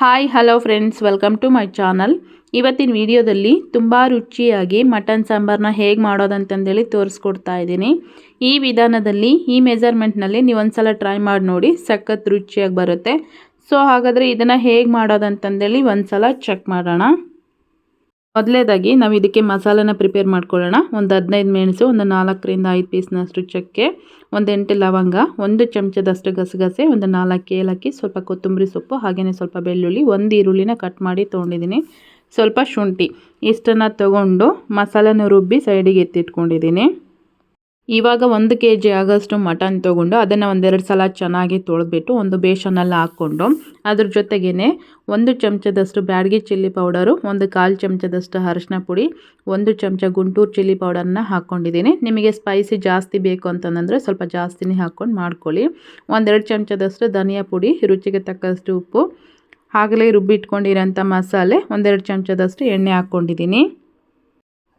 Hi hello friends, welcome to my channel. ಇವತ್ತಿನ ವಿಡಿಯೋದಲ್ಲಿ ತುಂಬ ರುಚಿಯಾಗಿ ಮಟನ್ ಸಾಂಬಾರನ್ನ ಹೇಗೆ ಮಾಡೋದಂತಂದೇಳಿ ತೋರಿಸ್ಕೊಡ್ತಾ ಇದ್ದೀನಿ. ಈ ವಿಧಾನದಲ್ಲಿ ಈ ಮೆಜರ್ಮೆಂಟ್ನಲ್ಲಿ ನೀವು ಒಂದ್ಸಲ ಟ್ರೈ ಮಾಡಿ ನೋಡಿ, ಸಖತ್ ರುಚಿಯಾಗಿ ಬರುತ್ತೆ. ಸೊ ಹಾಗಾದರೆ ಇದನ್ನು ಹೇಗೆ ಮಾಡೋದಂತಂದೇಳಿ ಒಂದ್ಸಲ ಚೆಕ್ ಮಾಡೋಣ. ಮೊದಲೇದಾಗಿ ನಾವು ಇದಕ್ಕೆ ಮಸಾಲನ ಪ್ರಿಪೇರ್ ಮಾಡ್ಕೊಳ್ಳೋಣ. ಒಂದು 15 ಮೆಣಸು, ಒಂದು 4ರಿಂದ 5 ಪೀಸ್ನಷ್ಟು ಚಕ್ಕೆ, ಒಂದು 8 ಲವಂಗ, 1 ಚಮಚದಷ್ಟು ಗಸಗಸೆ, ಒಂದು 4 ಏಲಕ್ಕಿ, ಸ್ವಲ್ಪ ಕೊತ್ತಂಬರಿ ಸೊಪ್ಪು, ಹಾಗೆಯೇ ಸ್ವಲ್ಪ ಬೆಳ್ಳುಳ್ಳಿ, 1 ಈರುಳ್ಳಿನ ಕಟ್ ಮಾಡಿ ತೊಗೊಂಡಿದ್ದೀನಿ, ಸ್ವಲ್ಪ ಶುಂಠಿ. ಇಷ್ಟನ್ನು ತೊಗೊಂಡು ಮಸಾಲೆನ ರುಬ್ಬಿ ಸೈಡಿಗೆ ಎತ್ತಿಟ್ಕೊಂಡಿದ್ದೀನಿ. ಇವಾಗ 1 kg ಆಗೋಷ್ಟು ಮಟನ್ ತೊಗೊಂಡು ಅದನ್ನು ಒಂದೆರಡು ಸಲ ಚೆನ್ನಾಗಿ ತೊಳೆದ್ಬಿಟ್ಟು ಒಂದು ಬೇಷನಲ್ಲಿ ಹಾಕ್ಕೊಂಡು ಅದ್ರ ಜೊತೆಗೇ 1 ಚಮಚದಷ್ಟು ಬ್ಯಾಡಗಿ ಚಿಲ್ಲಿ ಪೌಡರು, ಒಂದು 1/4 ಚಮಚದಷ್ಟು ಅರಿಶಿನ ಪುಡಿ, 1 ಚಮಚ ಗುಂಟೂರು ಚಿಲ್ಲಿ ಪೌಡರನ್ನ ಹಾಕ್ಕೊಂಡಿದ್ದೀನಿ. ನಿಮಗೆ ಸ್ಪೈಸಿ ಜಾಸ್ತಿ ಬೇಕು ಅಂತಂದರೆ ಸ್ವಲ್ಪ ಜಾಸ್ತಿನೇ ಹಾಕ್ಕೊಂಡು ಮಾಡ್ಕೊಳ್ಳಿ. 1-2 ಚಮಚದಷ್ಟು ಧನಿಯಾ ಪುಡಿ, ರುಚಿಗೆ ತಕ್ಕಷ್ಟು ಉಪ್ಪು, ಆಗಲೇ ರುಬ್ಬಿಟ್ಕೊಂಡಿರೋಂಥ ಮಸಾಲೆ, 1-2 ಚಮಚದಷ್ಟು ಎಣ್ಣೆ ಹಾಕ್ಕೊಂಡಿದ್ದೀನಿ.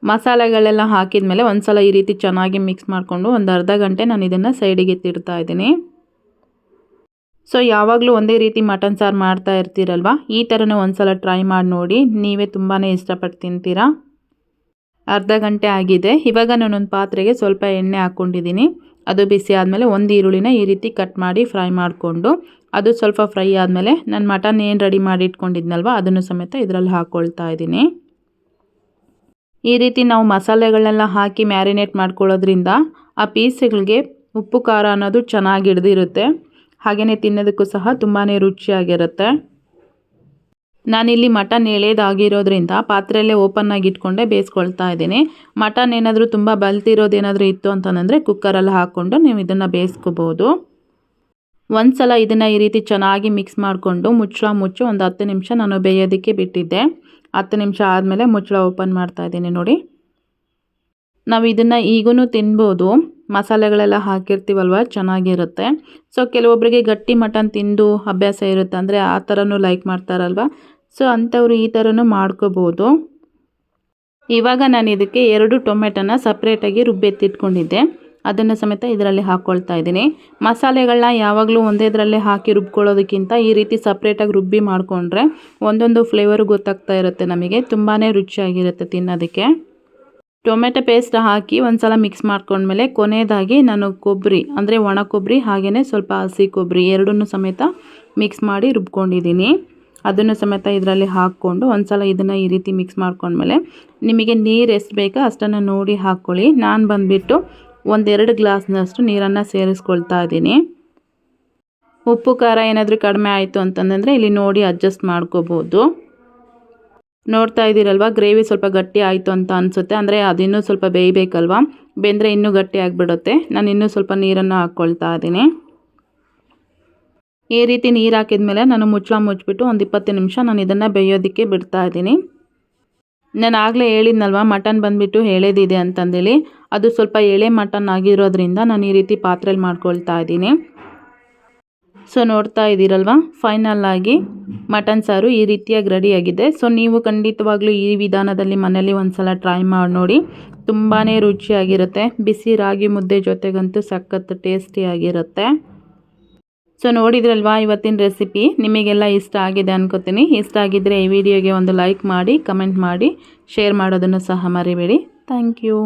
ಮಸಾಲೆಗಳೆಲ್ಲ ಹಾಕಿದ ಮೇಲೆ ಒಂದ್ಸಲ ಈ ರೀತಿ ಚೆನ್ನಾಗಿ ಮಿಕ್ಸ್ ಮಾಡಿಕೊಂಡು ಒಂದು ಅರ್ಧ ಗಂಟೆ ನಾನು ಇದನ್ನು ಸೈಡಿಗೆ ಎತ್ತಿಡ್ತಾ ಇದ್ದೀನಿ. ಸೊ ಯಾವಾಗಲೂ ಒಂದೇ ರೀತಿ ಮಟನ್ ಸಾರು ಮಾಡ್ತಾ ಇರ್ತೀರಲ್ವ, ಈ ಥರನೂ ಒಂದ್ಸಲ ಟ್ರೈ ಮಾಡಿ ನೋಡಿ, ನೀವೇ ತುಂಬಾ ಇಷ್ಟಪಟ್ಟು ತಿಂತೀರಾ. ಅರ್ಧ ಗಂಟೆ ಆಗಿದೆ. ಇವಾಗ ನಾನೊಂದು ಪಾತ್ರೆಗೆ ಸ್ವಲ್ಪ ಎಣ್ಣೆ ಹಾಕ್ಕೊಂಡಿದ್ದೀನಿ. ಅದು ಬಿಸಿ ಆದಮೇಲೆ 1 ಈರುಳ್ಳಿನ ಈ ರೀತಿ ಕಟ್ ಮಾಡಿ ಫ್ರೈ ಮಾಡಿಕೊಂಡು ಅದು ಸ್ವಲ್ಪ ಫ್ರೈ ಆದಮೇಲೆ ನಾನು ಮಟನ್ ಏನು ರೆಡಿ ಮಾಡಿ ಇಟ್ಕೊಂಡಿದ್ನಲ್ವ ಅದನ್ನು ಸಮೇತ ಇದರಲ್ಲಿ ಹಾಕ್ಕೊಳ್ತಾ ಇದ್ದೀನಿ. ಈ ರೀತಿ ನಾವು ಮಸಾಲೆಗಳನ್ನೆಲ್ಲ ಹಾಕಿ ಮ್ಯಾರಿನೇಟ್ ಮಾಡ್ಕೊಳ್ಳೋದ್ರಿಂದ ಆ ಪೀಸ್ಗಳಿಗೆ ಉಪ್ಪು ಖಾರ ಅನ್ನೋದು ಚೆನ್ನಾಗಿ ಹಿಡಿದಿರುತ್ತೆ. ಹಾಗೆಯೇ ತಿನ್ನೋದಕ್ಕೂ ಸಹ ತುಂಬಾ ರುಚಿಯಾಗಿರುತ್ತೆ. ನಾನಿಲ್ಲಿ ಮಟನ್ ಎಳೆದಾಗಿರೋದ್ರಿಂದ ಪಾತ್ರೆಯಲ್ಲೇ ಓಪನ್ನಾಗಿ ಇಟ್ಕೊಂಡೆ ಬೇಯಿಸ್ಕೊಳ್ತಾ ಇದ್ದೀನಿ. ಮಟನ್ ಏನಾದರೂ ತುಂಬ ಬಲ್ತಿರೋದೇನಾದರೂ ಇತ್ತು ಅಂತಂದರೆ ಕುಕ್ಕರಲ್ಲಿ ಹಾಕ್ಕೊಂಡು ನೀವು ಇದನ್ನು ಬೇಯಿಸ್ಕೋಬೋದು. ಒಂದು ಸಲ ಇದನ್ನು ಈ ರೀತಿ ಚೆನ್ನಾಗಿ ಮಿಕ್ಸ್ ಮಾಡಿಕೊಂಡು ಮುಚ್ಚಿ ಒಂದು 10 ನಿಮಿಷ ನಾನು ಬೇಯೋದಕ್ಕೆ ಬಿಟ್ಟಿದ್ದೆ. 10 ನಿಮಿಷ ಆದಮೇಲೆ ಮುಚ್ಚಳ ಓಪನ್ ಮಾಡ್ತಾ ಇದ್ದೀನಿ. ನೋಡಿ, ನಾವು ಇದನ್ನು ಈಗೂ ತಿನ್ಬೋದು, ಮಸಾಲೆಗಳೆಲ್ಲ ಹಾಕಿರ್ತೀವಲ್ವ, ಚೆನ್ನಾಗಿರುತ್ತೆ. ಸೊ ಕೆಲವೊಬ್ಬರಿಗೆ ಗಟ್ಟಿ ಮಟನ್ ತಿಂದು ಅಭ್ಯಾಸ ಇರುತ್ತೆ, ಅಂದರೆ ಆ ಥರನೂ ಲೈಕ್ ಮಾಡ್ತಾರಲ್ವ, ಸೊ ಅಂಥವ್ರು ಈ ಥರನೂ ಮಾಡ್ಕೋಬೋದು. ಇವಾಗ ನಾನು ಇದಕ್ಕೆ 2 ಟೊಮೆಟೊನ ಸಪ್ರೇಟಾಗಿ ರುಬ್ಬೆತ್ತಿಟ್ಕೊಂಡಿದ್ದೆ, ಅದನ್ನು ಸಮೇತ ಇದರಲ್ಲಿ ಹಾಕ್ಕೊಳ್ತಾ ಇದ್ದೀನಿ. ಮಸಾಲೆಗಳನ್ನ ಯಾವಾಗಲೂ ಒಂದೇದರಲ್ಲೇ ಹಾಕಿ ರುಬ್ಕೊಳ್ಳೋದಕ್ಕಿಂತ ಈ ರೀತಿ ಸಪ್ರೇಟಾಗಿ ರುಬ್ಬಿ ಮಾಡಿಕೊಂಡ್ರೆ ಒಂದೊಂದು ಫ್ಲೇವರು ಗೊತ್ತಾಗ್ತಾ ಇರುತ್ತೆ ನಮಗೆ, ತುಂಬಾ ರುಚಿಯಾಗಿರುತ್ತೆ ತಿನ್ನೋದಕ್ಕೆ. ಟೊಮೆಟೊ ಪೇಸ್ಟ್ ಹಾಕಿ ಒಂದು ಸಲ ಮಿಕ್ಸ್ ಮಾಡ್ಕೊಂಡ್ಮೇಲೆ ಕೊನೆಯದಾಗಿ ನಾನು ಕೊಬ್ಬರಿ, ಅಂದರೆ ಒಣ ಕೊಬ್ಬರಿ ಹಾಗೆಯೇ ಸ್ವಲ್ಪ ಹಸಿ ಕೊಬ್ಬರಿ ಎರಡನ್ನೂ ಸಮೇತ ಮಿಕ್ಸ್ ಮಾಡಿ ರುಬ್ಕೊಂಡಿದ್ದೀನಿ. ಅದನ್ನು ಸಮೇತ ಇದರಲ್ಲಿ ಹಾಕ್ಕೊಂಡು ಒಂದು ಸಲ ಇದನ್ನು ಈ ರೀತಿ ಮಿಕ್ಸ್ ಮಾಡ್ಕೊಂಡ್ಮೇಲೆ ನಿಮಗೆ ನೀರು ಎಷ್ಟು ಬೇಕೋ ಅಷ್ಟನ್ನು ನೋಡಿ ಹಾಕ್ಕೊಳ್ಳಿ. ನಾನು ಬಂದುಬಿಟ್ಟು 1-2 ಗ್ಲಾಸ್ನಷ್ಟು ನೀರನ್ನು ಸೇರಿಸ್ಕೊಳ್ತಾ ಇದ್ದೀನಿ. ಉಪ್ಪು ಖಾರ ಏನಾದರೂ ಕಡಿಮೆ ಆಯಿತು ಅಂತಂದರೆ ಇಲ್ಲಿ ನೋಡಿ ಅಡ್ಜಸ್ಟ್ ಮಾಡ್ಕೋಬೋದು. ನೋಡ್ತಾ ಇದ್ದೀರಲ್ವ, ಗ್ರೇವಿ ಸ್ವಲ್ಪ ಗಟ್ಟಿ ಆಯಿತು ಅಂತ ಅನಿಸುತ್ತೆ, ಅಂದರೆ ಅದಿನ್ನೂ ಸ್ವಲ್ಪ ಬೇಯಬೇಕಲ್ವ, ಬೆಂದರೆ ಇನ್ನೂ ಗಟ್ಟಿ ಆಗಿಬಿಡುತ್ತೆ. ನಾನು ಇನ್ನೂ ಸ್ವಲ್ಪ ನೀರನ್ನು ಹಾಕ್ಕೊಳ್ತಾ ಇದ್ದೀನಿ. ಈ ರೀತಿ ನೀರು ಹಾಕಿದ್ಮೇಲೆ ನಾನು ಮುಚ್ಚಿಬಿಟ್ಟು ಒಂದು 20 ನಿಮಿಷ ನಾನು ಇದನ್ನು ಬೇಯೋದಕ್ಕೆ ಬಿಡ್ತಾ ಇದ್ದೀನಿ. ನಾನು ಆಗಲೇ ಹೇಳಿದ್ನಲ್ವ ಮಟನ್ ಬಂದುಬಿಟ್ಟು ಎಳೆದಿದೆ ಅಂತಂದೇಳಿ, ಅದು ಸ್ವಲ್ಪ ಎಳೆ ಮಟನ್ ಆಗಿರೋದ್ರಿಂದ ನಾನು ಈ ರೀತಿ ಪಾತ್ರೆಯಲ್ಲಿ ಮಾಡ್ಕೊಳ್ತಾ ಇದ್ದೀನಿ. ಸೊ ನೋಡ್ತಾ ಇದ್ದೀರಲ್ವ, ಫೈನಲ್ ಆಗಿ ಮಟನ್ ಸಾರು ಈ ರೀತಿಯಾಗಿ ರೆಡಿಯಾಗಿದೆ. ಸೊ ನೀವು ಖಂಡಿತವಾಗ್ಲೂ ಈ ವಿಧಾನದಲ್ಲಿ ಮನೇಲಿ ಒಂದು ಸಲ ಟ್ರೈ ಮಾಡಿ ನೋಡಿ, ತುಂಬಾ ರುಚಿಯಾಗಿರುತ್ತೆ. ಬಿಸಿ ರಾಗಿ ಮುದ್ದೆ ಜೊತೆಗಂತೂ ಸಖತ್ ಟೇಸ್ಟಿಯಾಗಿರುತ್ತೆ. ಸೊ ನೋಡಿದ್ರಲ್ವಾ ಇವತ್ತಿನ ರೆಸಿಪಿ, ನಿಮಗೆಲ್ಲ ಇಷ್ಟ ಆಗಿದೆ ಅನ್ಕೋತೀನಿ. ಇಷ್ಟ ಆಗಿದ್ದರೆ ಈ ವಿಡಿಯೋಗೆ ಒಂದು ಲೈಕ್ ಮಾಡಿ, ಕಮೆಂಟ್ ಮಾಡಿ, ಶೇರ್ ಮಾಡೋದನ್ನು ಸಹ ಮರಿಬೇಡಿ. Thank you.